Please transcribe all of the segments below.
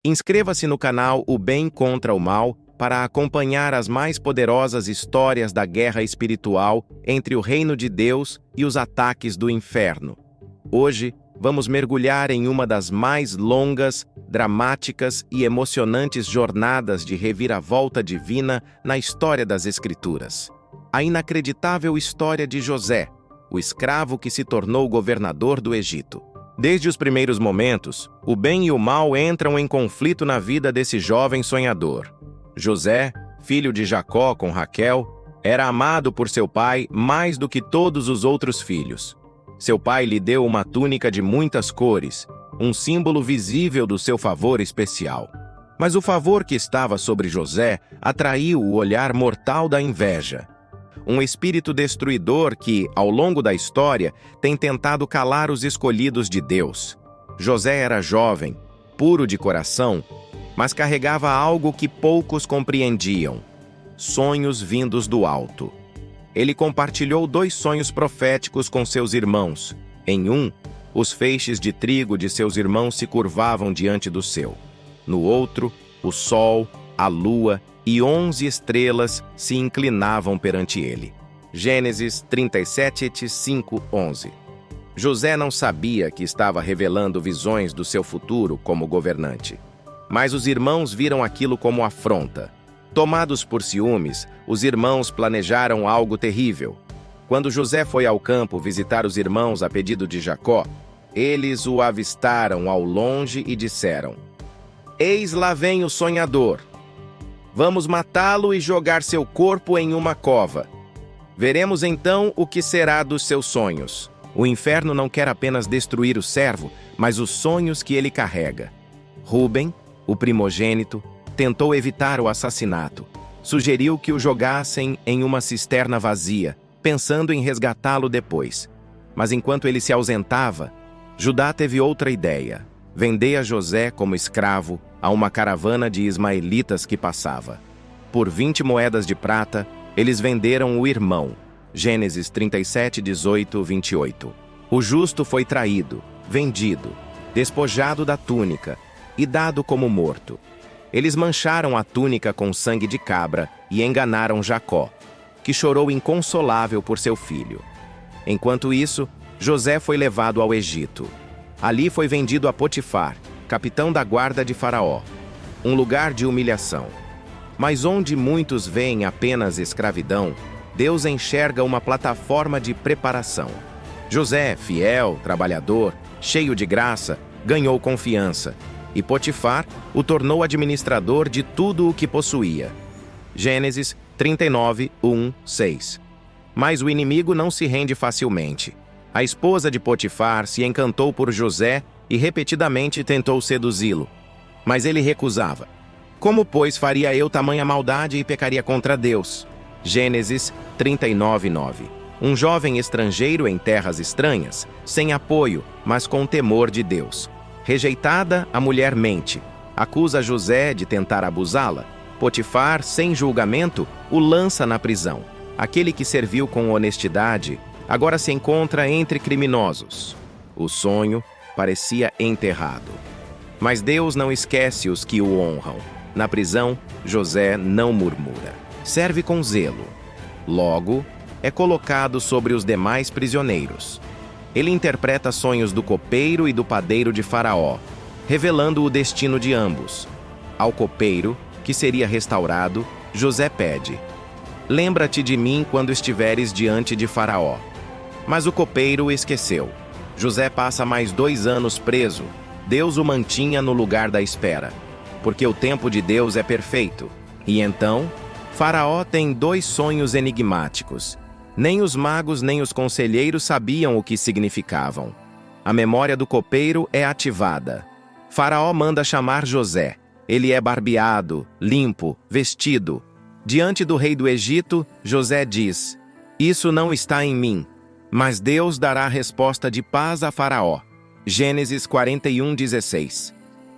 Inscreva-se no canal O Bem contra o Mal para acompanhar as mais poderosas histórias da guerra espiritual entre o reino de Deus e os ataques do inferno. Hoje, vamos mergulhar em uma das mais longas, dramáticas e emocionantes jornadas de reviravolta divina na história das Escrituras. A inacreditável história de José, o escravo que se tornou governador do Egito. Desde os primeiros momentos, o bem e o mal entram em conflito na vida desse jovem sonhador. José, filho de Jacó com Raquel, era amado por seu pai mais do que todos os outros filhos. Seu pai lhe deu uma túnica de muitas cores, um símbolo visível do seu favor especial. Mas o favor que estava sobre José atraiu o olhar mortal da inveja. Um espírito destruidor que, ao longo da história, tem tentado calar os escolhidos de Deus. José era jovem, puro de coração, mas carregava algo que poucos compreendiam: sonhos vindos do alto. Ele compartilhou 2 sonhos proféticos com seus irmãos. Em um, os feixes de trigo de seus irmãos se curvavam diante do seu. No outro, o sol, a lua e 11 estrelas se inclinavam perante ele. Gênesis 37, 5, 11. José não sabia que estava revelando visões do seu futuro como governante. Mas os irmãos viram aquilo como afronta. Tomados por ciúmes, os irmãos planejaram algo terrível. Quando José foi ao campo visitar os irmãos a pedido de Jacó, eles o avistaram ao longe e disseram: "Eis lá vem o sonhador. Vamos matá-lo e jogar seu corpo em uma cova. Veremos então o que será dos seus sonhos." O inferno não quer apenas destruir o servo, mas os sonhos que ele carrega. Rúben, o primogênito, tentou evitar o assassinato. Sugeriu que o jogassem em uma cisterna vazia, pensando em resgatá-lo depois. Mas enquanto ele se ausentava, Judá teve outra ideia: vender a José como escravo a uma caravana de ismaelitas que passava. Por 20 moedas de prata, eles venderam o irmão. Gênesis 37, 18, 28. O justo foi traído, vendido, despojado da túnica e dado como morto. Eles mancharam a túnica com sangue de cabra e enganaram Jacó, que chorou inconsolável por seu filho. Enquanto isso, José foi levado ao Egito. Ali foi vendido a Potifar, capitão da guarda de Faraó, um lugar de humilhação. Mas onde muitos veem apenas escravidão, Deus enxerga uma plataforma de preparação. José, fiel, trabalhador, cheio de graça, ganhou confiança, e Potifar o tornou administrador de tudo o que possuía. Gênesis 39, 1, 6. Mas o inimigo não se rende facilmente. A esposa de Potifar se encantou por José e repetidamente tentou seduzi-lo. Mas ele recusava. Como, pois, faria eu tamanha maldade e pecaria contra Deus? Gênesis 39, 9. Um jovem estrangeiro em terras estranhas, sem apoio, mas com temor de Deus. Rejeitada, a mulher mente. Acusa José de tentar abusá-la. Potifar, sem julgamento, o lança na prisão. Aquele que serviu com honestidade agora se encontra entre criminosos. O sonho parecia enterrado. Mas Deus não esquece os que o honram. Na prisão, José não murmura. Serve com zelo. Logo, é colocado sobre os demais prisioneiros. Ele interpreta sonhos do copeiro e do padeiro de Faraó, revelando o destino de ambos. Ao copeiro, que seria restaurado, José pede: "Lembra-te de mim quando estiveres diante de Faraó." Mas o copeiro o esqueceu. José passa mais 2 anos preso. Deus o mantinha no lugar da espera, porque o tempo de Deus é perfeito. E então, Faraó tem 2 sonhos enigmáticos. Nem os magos nem os conselheiros sabiam o que significavam. A memória do copeiro é ativada. Faraó manda chamar José. Ele é barbeado, limpo, vestido. Diante do rei do Egito, José diz: "Isso não está em mim, mas Deus dará resposta de paz a Faraó." Gênesis 41, 16.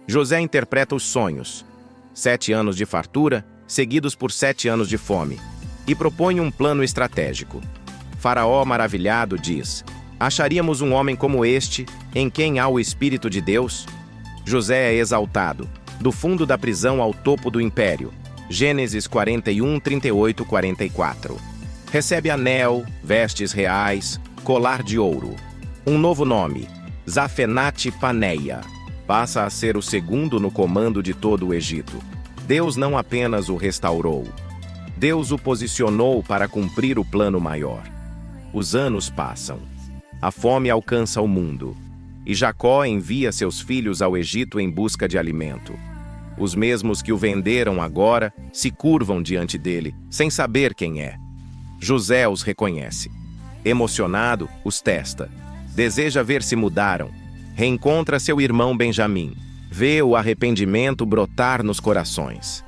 José interpreta os sonhos. 7 anos de fartura, seguidos por 7 anos de fome. E propõe um plano estratégico. Faraó, maravilhado, diz: "Acharíamos um homem como este, em quem há o Espírito de Deus?" José é exaltado. do fundo da prisão ao topo do império. Gênesis 41, 38, 44. Recebe anel, vestes reais, colar de ouro. Um novo nome, Zafenate-Paneia. Passa a ser o segundo no comando de todo o Egito. Deus não apenas o restaurou, Deus o posicionou para cumprir o plano maior. Os anos passam. A fome alcança o mundo. E Jacó envia seus filhos ao Egito em busca de alimento. Os mesmos que o venderam agora se curvam diante dele, sem saber quem é. José os reconhece. Emocionado, os testa. Deseja ver se mudaram. Reencontra seu irmão Benjamim. Vê o arrependimento brotar nos corações.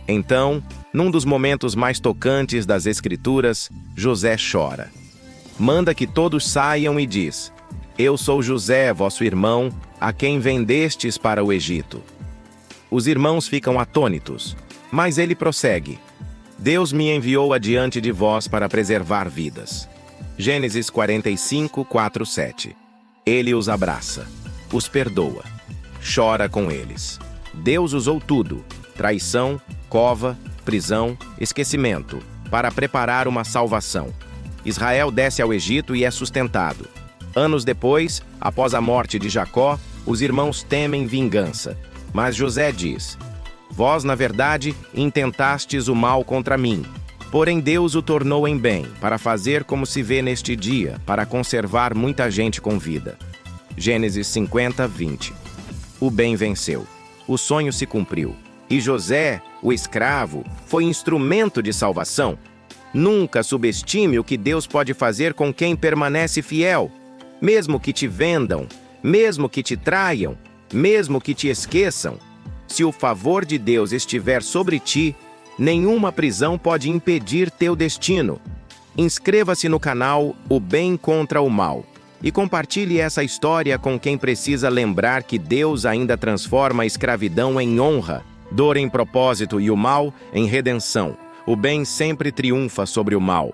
Então, num dos momentos mais tocantes das Escrituras, José chora. Manda que todos saiam e diz: Eu sou José, vosso irmão, a quem vendestes para o Egito. Os irmãos ficam atônitos, mas ele prossegue: Deus me enviou adiante de vós para preservar vidas. Gênesis 45, 4, 7. Ele os abraça, os perdoa, chora com eles. Deus usou tudo: traição, cova, prisão, esquecimento, para preparar uma salvação. Israel desce ao Egito e é sustentado. Anos depois, após a morte de Jacó, os irmãos temem vingança. Mas José diz: Vós, na verdade, intentastes o mal contra mim. Porém Deus o tornou em bem, para fazer como se vê neste dia, para conservar muita gente com vida. Gênesis 50, 20. O bem venceu. O sonho se cumpriu. E José, o escravo, foi instrumento de salvação. Nunca subestime o que Deus pode fazer com quem permanece fiel. Mesmo que te vendam, mesmo que te traiam, mesmo que te esqueçam, se o favor de Deus estiver sobre ti, nenhuma prisão pode impedir teu destino. Inscreva-se no canal O Bem contra o Mal e compartilhe essa história com quem precisa lembrar que Deus ainda transforma a escravidão em honra, dor em propósito e o mal em redenção. O bem sempre triunfa sobre o mal.